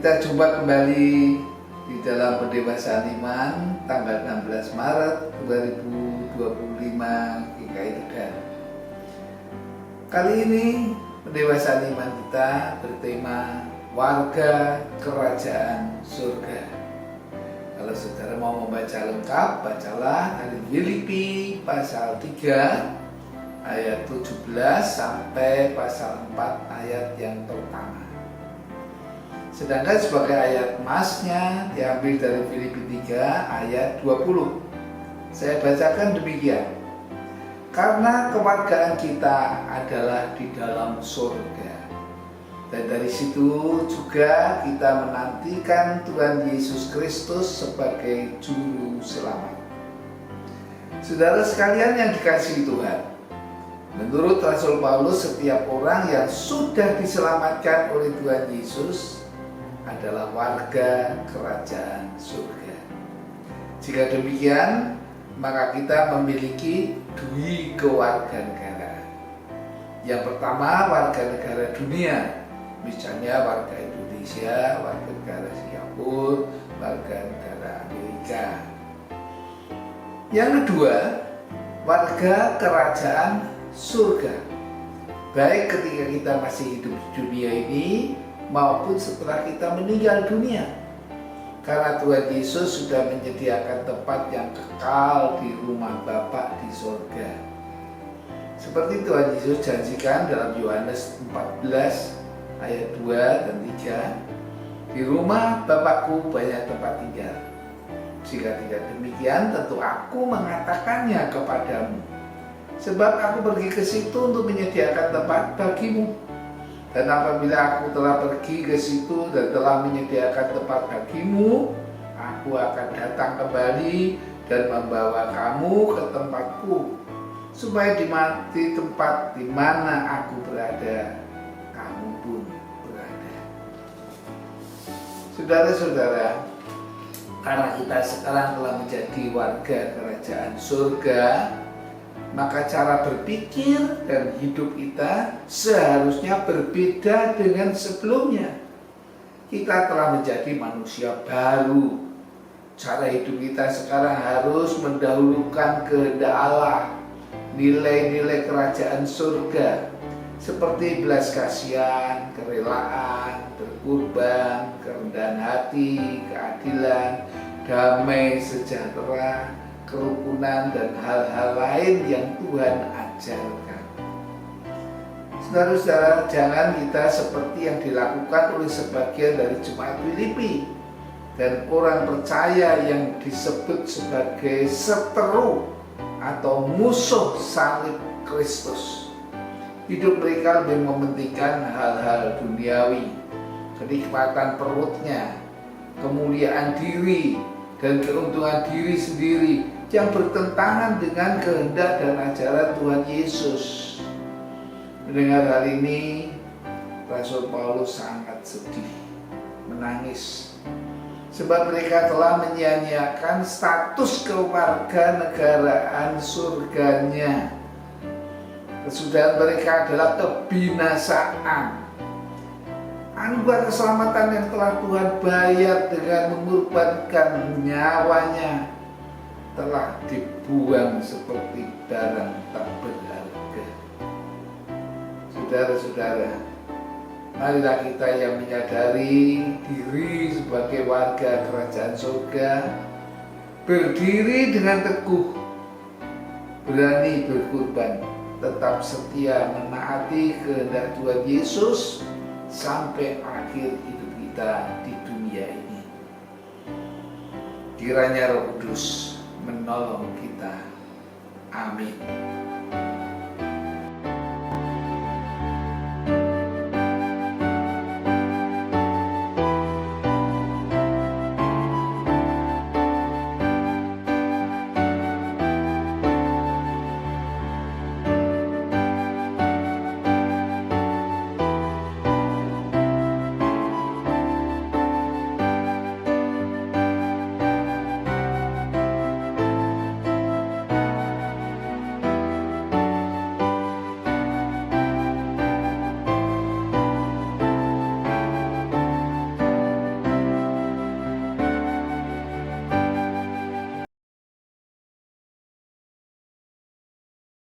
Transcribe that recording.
Kita jumpa kembali di dalam pendewasaan iman tanggal 16 Maret 2025 GKI Tegal. Kali ini pendewasaan iman kita bertema warga kerajaan surga. Kalau saudara mau membaca lengkap, bacalah dari Filipi pasal 3 ayat 17 sampai pasal 4 ayat yang pertama. Sedangkan sebagai ayat emasnya diambil dari Filipi 3 ayat 20. Saya bacakan demikian. Karena kewargaan kita adalah di dalam surga. Dan dari situ juga kita menantikan Tuhan Yesus Kristus sebagai juru selamat. Saudara sekalian yang dikasihi Tuhan, menurut Rasul Paulus, setiap orang yang sudah diselamatkan oleh Tuhan Yesus adalah warga kerajaan surga. Jika demikian, maka kita memiliki dua kewarganegaraan. Yang pertama, warga negara dunia, misalnya warga Indonesia, warga negara Singapura, warga negara Amerika. Yang kedua, warga kerajaan surga, baik ketika kita masih hidup di dunia ini maupun setelah kita meninggal dunia, karena Tuhan Yesus sudah menyediakan tempat yang kekal di rumah Bapa di surga. Seperti Tuhan Yesus janjikan dalam Yohanes 14 ayat 2 dan 3, di rumah Bapakku banyak tempat tinggal. Jika tidak demikian, tentu aku mengatakannya kepadamu. Sebab aku pergi ke situ untuk menyediakan tempat bagimu. Dan apabila aku telah pergi ke situ dan telah menyediakan tempat bagimu, aku akan datang kembali dan membawa kamu ke tempatku, supaya di tempat di mana aku berada, kamu pun berada. Saudara-saudara, karena kita sekarang telah menjadi warga kerajaan surga, maka cara berpikir dan hidup kita seharusnya berbeda dengan sebelumnya. Kita telah menjadi manusia baru. Cara hidup kita sekarang harus mendahulukan kehendak Allah, nilai-nilai kerajaan surga, seperti belas kasihan, kerelaan, berkorban, kerendahan hati, keadilan, damai, sejahtera, kerukunan, dan hal-hal lain yang Tuhan ajarkan. Saudara-saudara, jangan kita seperti yang dilakukan oleh sebagian dari jemaat Filipi dan orang percaya yang disebut sebagai seteru atau musuh salib Kristus. Hidup mereka lebih mementingkan hal-hal duniawi, kenikmatan perutnya, kemuliaan diri, dan keuntungan diri sendiri yang bertentangan dengan kehendak dan ajaran Tuhan Yesus. Mendengar hal ini, Rasul Paulus sangat sedih, menangis, sebab mereka telah menyia-nyiakan status kewarganegaraan surganya. Kesudahan mereka adalah kebinasaan. Anugerah keselamatan yang telah Tuhan bayar dengan mengorbankan nyawanya telah dibuang seperti barang tak berharga. Saudara-saudara, marilah kita yang menyadari diri sebagai warga kerajaan surga, berdiri dengan teguh, berani berkorban, tetap setia menaati kehendak Tuhan Yesus sampai akhir hidup kita di dunia ini. Kiranya Roh Kudus menolong kita. Amin.